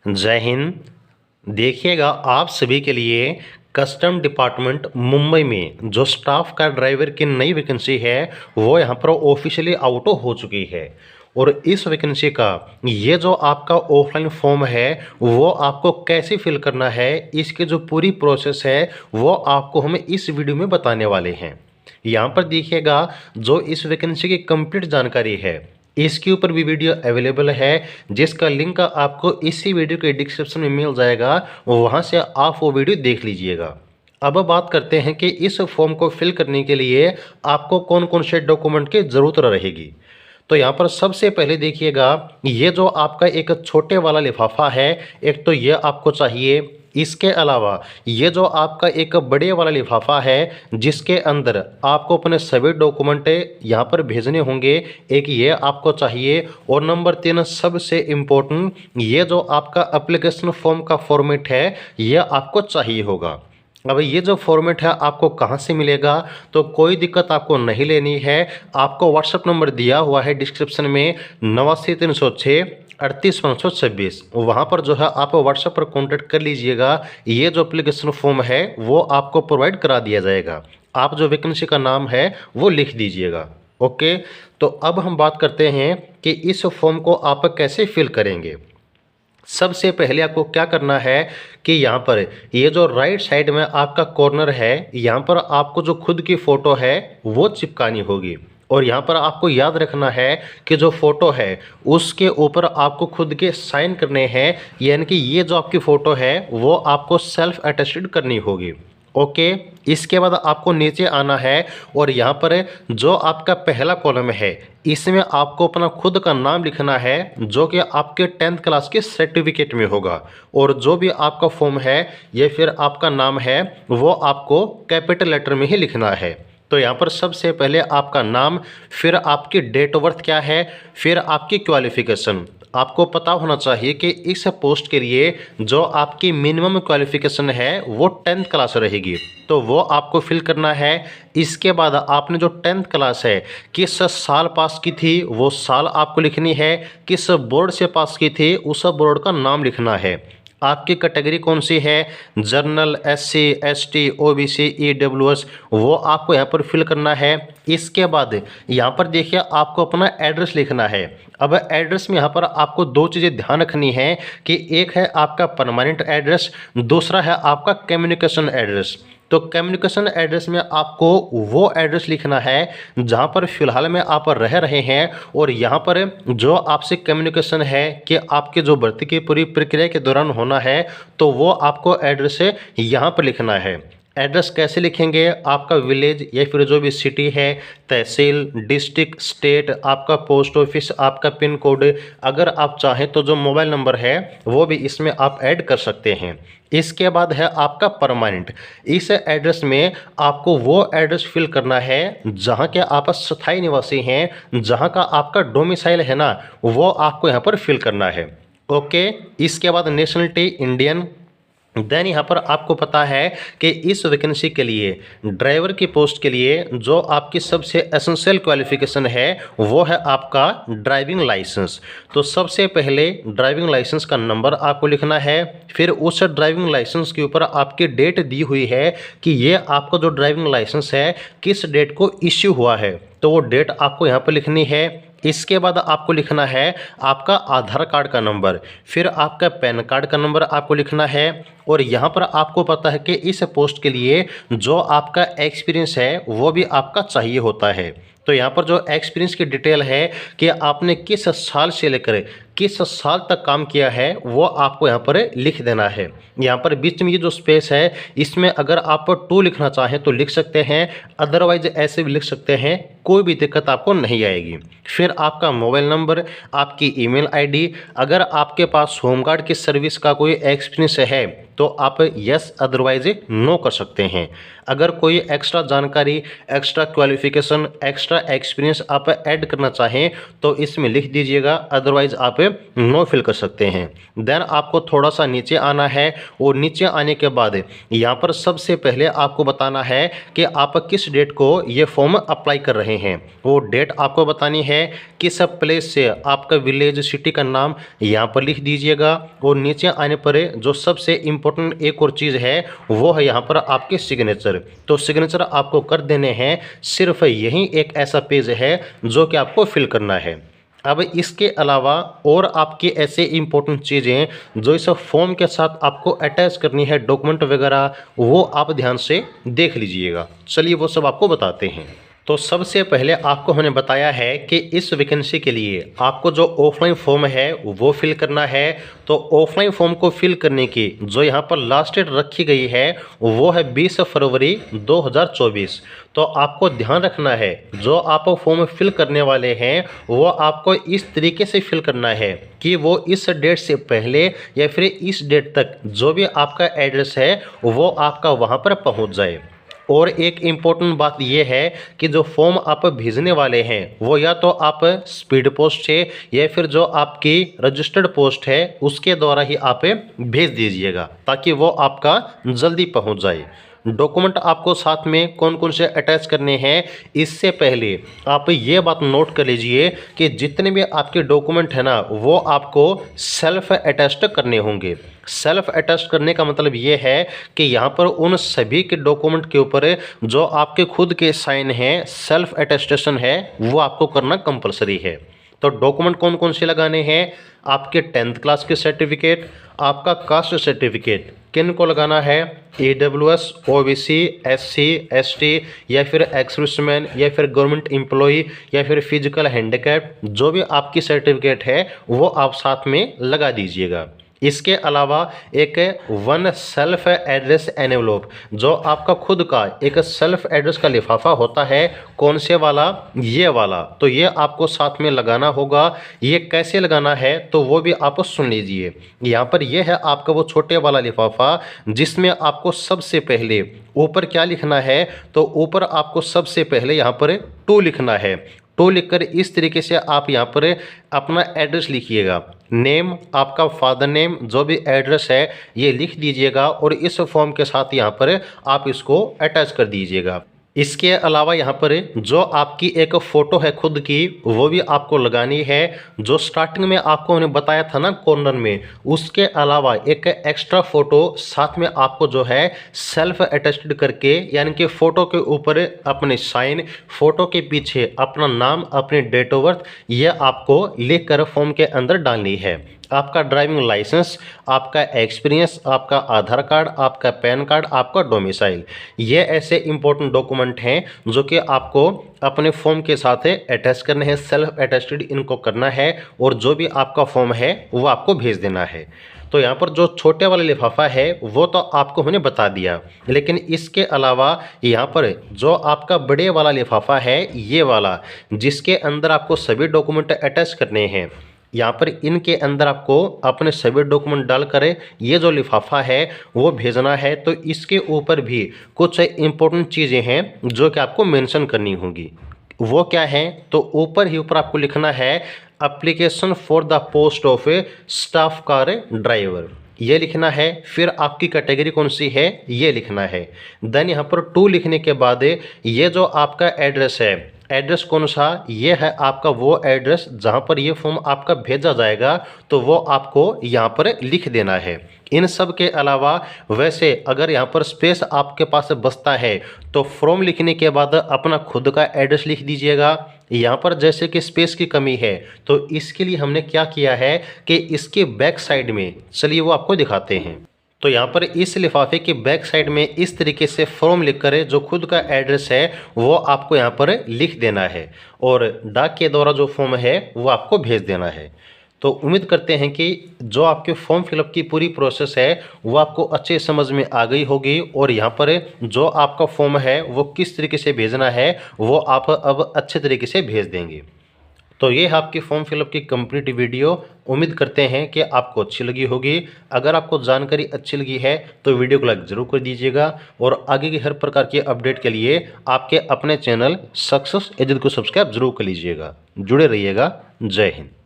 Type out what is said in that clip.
जय हिंद। देखिएगा, आप सभी के लिए कस्टम डिपार्टमेंट मुंबई में जो स्टाफ कार ड्राइवर की नई वैकेंसी है वो यहाँ पर ऑफिशियली आउट हो चुकी है। और इस वैकेंसी का ये जो आपका ऑफलाइन फॉर्म है वो आपको कैसे फिल करना है, इसकी जो पूरी प्रोसेस है वो आपको हम इस वीडियो में बताने वाले हैं। यहाँ पर देखिएगा, जो इस वैकेंसी की कंप्लीट जानकारी है इसके ऊपर भी वीडियो अवेलेबल है, जिसका लिंक आपको इसी वीडियो के डिस्क्रिप्शन में मिल जाएगा। वहां से आप वो वीडियो देख लीजिएगा। अब बात करते हैं कि इस फॉर्म को फिल करने के लिए आपको कौन कौन से डॉक्यूमेंट की ज़रूरत रहेगी। तो यहाँ पर सबसे पहले देखिएगा, ये जो आपका एक छोटे वाला लिफाफा है, एक तो ये आपको चाहिए। इसके अलावा ये जो आपका एक बड़े वाला लिफाफा है जिसके अंदर आपको अपने सभी डॉक्यूमेंट यहाँ पर भेजने होंगे, एक ये आपको चाहिए। और नंबर 3 सबसे इम्पोर्टेंट, ये जो आपका एप्लीकेशन फॉर्म का फॉर्मेट है ये आपको चाहिए होगा। अब ये जो फॉर्मेट है आपको कहाँ से मिलेगा, तो कोई दिक्कत आपको नहीं लेनी है। आपको व्हाट्सएप नंबर दिया हुआ है डिस्क्रिप्शन में 89 306 38 526। वहाँ पर जो है आप व्हाट्सएप पर कॉन्टैक्ट कर लीजिएगा। ये जो एप्लीकेशन फॉर्म है वो आपको प्रोवाइड करा दिया जाएगा। आप जो वैकेंसी का नाम है वो लिख दीजिएगा। ओके, तो अब हम बात करते हैं कि इस फॉर्म को आप कैसे फिल करेंगे। सबसे पहले आपको क्या करना है कि यहाँ पर ये जो राइट साइड में आपका कॉर्नर है, यहाँ पर आपको जो खुद की फ़ोटो है वो चिपकानी होगी। और यहाँ पर आपको याद रखना है कि जो फ़ोटो है उसके ऊपर आपको खुद के साइन करने हैं, यानी कि ये जो आपकी फ़ोटो है वो आपको सेल्फ अटेस्टेड करनी होगी। ओके, इसके बाद आपको नीचे आना है और यहाँ पर जो आपका पहला कॉलम है इसमें आपको अपना खुद का नाम लिखना है जो कि आपके 10th क्लास के सर्टिफिकेट में होगा। और जो भी आपका फॉर्म है ये फिर आपका नाम है वो आपको कैपिटल लेटर में ही लिखना है। तो यहाँ पर सबसे पहले आपका नाम, फिर आपकी डेट ऑफ बर्थ क्या है, फिर आपकी क्वालिफिकेशन। आपको पता होना चाहिए कि इस पोस्ट के लिए जो आपकी मिनिमम क्वालिफिकेशन है वो 10th क्लास रहेगी, तो वो आपको फिल करना है। इसके बाद आपने जो 10th क्लास है किस साल पास की थी वो साल आपको लिखनी है, किस बोर्ड से पास की थी उस बोर्ड का नाम लिखना है। आपकी कैटेगरी कौन सी है, general, SC ST OBC EWS, वो आपको यहाँ पर फिल करना है। इसके बाद यहाँ पर देखिए आपको अपना एड्रेस लिखना है। अब एड्रेस में यहाँ पर आपको दो चीज़ें ध्यान रखनी है कि एक है आपका परमानेंट एड्रेस, दूसरा है आपका कम्युनिकेशन एड्रेस। तो कम्युनिकेशन एड्रेस में आपको वो एड्रेस लिखना है जहाँ पर फिलहाल में आप रह रहे हैं। और यहाँ पर जो आपसे कम्युनिकेशन है कि आपके जो भर्ती की पूरी प्रक्रिया के दौरान होना है, तो वो आपको एड्रेस यहाँ पर लिखना है। एड्रेस कैसे लिखेंगे, आपका विलेज या फिर जो भी सिटी है, तहसील, डिस्ट्रिक्ट, स्टेट, आपका पोस्ट ऑफिस, आपका पिन कोड। अगर आप चाहें तो जो मोबाइल नंबर है वो भी इसमें आप ऐड कर सकते हैं। इसके बाद है आपका परमानेंट। इस एड्रेस में आपको वो एड्रेस फिल करना है जहाँ के आप स्थायी निवासी हैं, जहाँ का आपका डोमिसाइल है ना, वो आपको यहाँ पर फिल करना है। ओके, इसके बाद नेशनलिटी इंडियन। देन यहाँ पर आपको पता है कि इस वैकेंसी के लिए ड्राइवर की पोस्ट के लिए जो आपकी सबसे एसेंशियल क्वालिफिकेशन है वो है आपका ड्राइविंग लाइसेंस। तो सबसे पहले ड्राइविंग लाइसेंस का नंबर आपको लिखना है, फिर उस ड्राइविंग लाइसेंस के ऊपर आपकी डेट दी हुई है कि ये आपका जो ड्राइविंग लाइसेंस है किस डेट को इश्यू हुआ है, तो वो डेट आपको यहाँ पर लिखनी है। इसके बाद आपको लिखना है आपका आधार कार्ड का नंबर, फिर आपका पैन कार्ड का नंबर आपको लिखना है। और यहाँ पर आपको पता है कि इस पोस्ट के लिए जो आपका एक्सपीरियंस है वो भी आपका चाहिए होता है। तो यहाँ पर जो एक्सपीरियंस की डिटेल है कि आपने किस साल से लेकर किस साल तक काम किया है वो आपको यहाँ पर लिख देना है। यहाँ पर बीच में ये जो स्पेस है इसमें अगर आप 2 लिखना चाहें तो लिख सकते हैं, अदरवाइज ऐसे भी लिख सकते हैं, कोई भी दिक्कत आपको नहीं आएगी। फिर आपका मोबाइल नंबर, आपकी ईमेल आईडी। अगर आपके पास होमगार्ड की सर्विस का कोई एक्सपीरियंस है तो आप यस अदरवाइज नो कर सकते हैं। अगर कोई एक्स्ट्रा जानकारी, एक्स्ट्रा क्वालिफिकेशन, एक्स्ट्रा एक्सपीरियंस आप ऐड करना चाहें तो इसमें लिख दीजिएगा, अदरवाइज आप नो फिल कर सकते हैं। देन आपको थोड़ा सा नीचे आना है और नीचे आने के बाद यहाँ पर सबसे पहले आपको बताना है कि आप किस डेट को ये फॉर्म अप्लाई कर रहे हैं। वो डेट आपको बतानी है, किस प्लेस से आपका विलेज सिटी का नाम यहाँ पर लिख दीजिएगा। और नीचे आने पर जो सबसे इम्पोर्टेंट एक और चीज़ है वो है यहाँ पर आपके सिग्नेचर। तो सिग्नेचर आपको कर देने हैं। सिर्फ यही एक ऐसा पेज है जो कि आपको फिल करना है। अब इसके अलावा और आपकी ऐसे इंपॉर्टेंट चीज़ें जो इस फॉर्म के साथ आपको अटैच करनी है, डॉक्यूमेंट वगैरह, वो आप ध्यान से देख लीजिएगा। चलिए वो सब आपको बताते हैं। तो सबसे पहले आपको हमने बताया है कि इस वैकेंसी के लिए आपको जो ऑफलाइन फॉर्म है वो फिल करना है। तो ऑफलाइन फॉर्म को फिल करने की जो यहाँ पर लास्ट डेट रखी गई है वो है 20 फरवरी 2024। तो आपको ध्यान रखना है, जो आप फॉर्म फिल करने वाले हैं वो आपको इस तरीके से फिल करना है कि वो इस डेट से पहले या फिर इस डेट तक जो भी आपका एड्रेस है वो आपका वहाँ पर पहुँच जाए। और एक इम्पोर्टेंट बात यह है कि जो फॉर्म आप भेजने वाले हैं वो या तो आप स्पीड पोस्ट से या फिर जो आपकी रजिस्टर्ड पोस्ट है उसके द्वारा ही आप भेज दीजिएगा, ताकि वो आपका जल्दी पहुंच जाए। डॉक्यूमेंट आपको साथ में कौन कौन से अटैच करने हैं, इससे पहले आप ये बात नोट कर लीजिए कि जितने भी आपके डॉक्यूमेंट है ना वो आपको सेल्फ अटेस्ट करने होंगे। सेल्फ अटेस्ट करने का मतलब ये है कि यहाँ पर उन सभी के डॉक्यूमेंट के ऊपर जो आपके खुद के साइन हैं, सेल्फ अटेस्टेशन है, वो आपको करना कंपलसरी है। तो डॉक्यूमेंट कौन कौन से लगाने हैं? आपके 10th क्लास के सर्टिफिकेट, आपका कास्ट सर्टिफिकेट किन को लगाना है? AWS, OBC, SC, ST या फिर एक्स-सर्विसमैन या फिर गवर्नमेंट एम्प्लॉई या फिर फिजिकल हैंडीकैप, जो भी आपकी सर्टिफिकेट है वो आप साथ में लगा दीजिएगा। इसके अलावा एक 1 सेल्फ एड्रेस एनवेलप, जो आपका खुद का एक सेल्फ एड्रेस का लिफाफा होता है। कौन से वाला? ये वाला। तो ये आपको साथ में लगाना होगा। ये कैसे लगाना है तो वो भी आप सुन लीजिए। यहाँ पर ये है आपका वो छोटे वाला लिफाफा जिसमें आपको सबसे पहले ऊपर क्या लिखना है? तो ऊपर आपको सबसे पहले यहाँ पर 2 लिखना है। 2 लिखकर इस तरीके से आप यहाँ पर अपना एड्रेस लिखिएगा। नेम, आपका फादर नेम, जो भी एड्रेस है ये लिख दीजिएगा और इस फॉर्म के साथ यहाँ पर आप इसको अटैच कर दीजिएगा। इसके अलावा यहाँ पर जो आपकी एक फ़ोटो है खुद की, वो भी आपको लगानी है। जो स्टार्टिंग में आपको मैंने बताया था ना कॉर्नर में, उसके अलावा एक एक्स्ट्रा फ़ोटो साथ में आपको जो है सेल्फ अटेस्टेड करके, यानी कि फ़ोटो के ऊपर अपने साइन, फ़ोटो के पीछे अपना नाम, अपनी डेट ऑफ बर्थ, ये आपको लिख कर फॉर्म के अंदर डालनी है। आपका ड्राइविंग लाइसेंस, आपका एक्सपीरियंस, आपका आधार कार्ड, आपका पैन कार्ड, आपका डोमिसाइल, ये ऐसे इंपॉर्टेंट डॉक्यूमेंट हैं जो कि आपको अपने फॉर्म के साथ अटैच करने हैं। सेल्फ अटेस्टेड इनको करना है और जो भी आपका फॉर्म है वो आपको भेज देना है। तो यहाँ पर जो छोटे वाला लिफाफा है वो तो आपको मैंने बता दिया, लेकिन इसके अलावा यहाँ पर जो आपका बड़े वाला लिफाफा है, ये वाला, जिसके अंदर आपको सभी डॉक्यूमेंट अटैच करने हैं, यहाँ पर इनके अंदर आपको अपने सभी डॉक्यूमेंट डालकर ये जो लिफाफा है वो भेजना है। तो इसके ऊपर भी कुछ इंपॉर्टेंट चीज़ें हैं जो कि आपको मेंशन करनी होंगी। वो क्या है? तो ऊपर ही ऊपर आपको लिखना है application for the post of staff car driver, ये लिखना है। फिर आपकी कैटेगरी कौन सी है ये लिखना है। देन यहाँ पर 2 लिखने के बाद ये जो आपका एड्रेस है, एड्रेस कौन सा? ये है आपका वो एड्रेस जहाँ पर ये फॉर्म आपका भेजा जाएगा, तो वो आपको यहाँ पर लिख देना है। इन सब के अलावा वैसे अगर यहाँ पर स्पेस आपके पास बचता है तो फॉर्म लिखने के बाद अपना खुद का एड्रेस लिख दीजिएगा। यहाँ पर जैसे कि स्पेस की कमी है तो इसके लिए हमने क्या किया है कि इसके बैक साइड में, चलिए वो आपको दिखाते हैं। तो यहाँ पर इस लिफाफे की बैक साइड में इस तरीके से फॉर्म लिखकर जो खुद का एड्रेस है वो आपको यहाँ पर लिख देना है और डाक के द्वारा जो फॉर्म है वो आपको भेज देना है। तो उम्मीद करते हैं कि जो आपके फॉर्म फिलअप की पूरी प्रोसेस है वो आपको अच्छे समझ में आ गई होगी और यहाँ पर जो आपका फॉर्म है वो किस तरीके से भेजना है वो आप अब अच्छे तरीके से भेज देंगे। तो ये है आपकी फॉर्म फिलअप की कंप्लीट वीडियो। उम्मीद करते हैं कि आपको अच्छी लगी होगी। अगर आपको जानकारी अच्छी लगी है तो वीडियो को लाइक ज़रूर कर दीजिएगा और आगे की हर प्रकार की अपडेट के लिए आपके अपने चैनल सक्सेस एजेंट को सब्सक्राइब जरूर कर लीजिएगा। जुड़े रहिएगा। जय हिंद।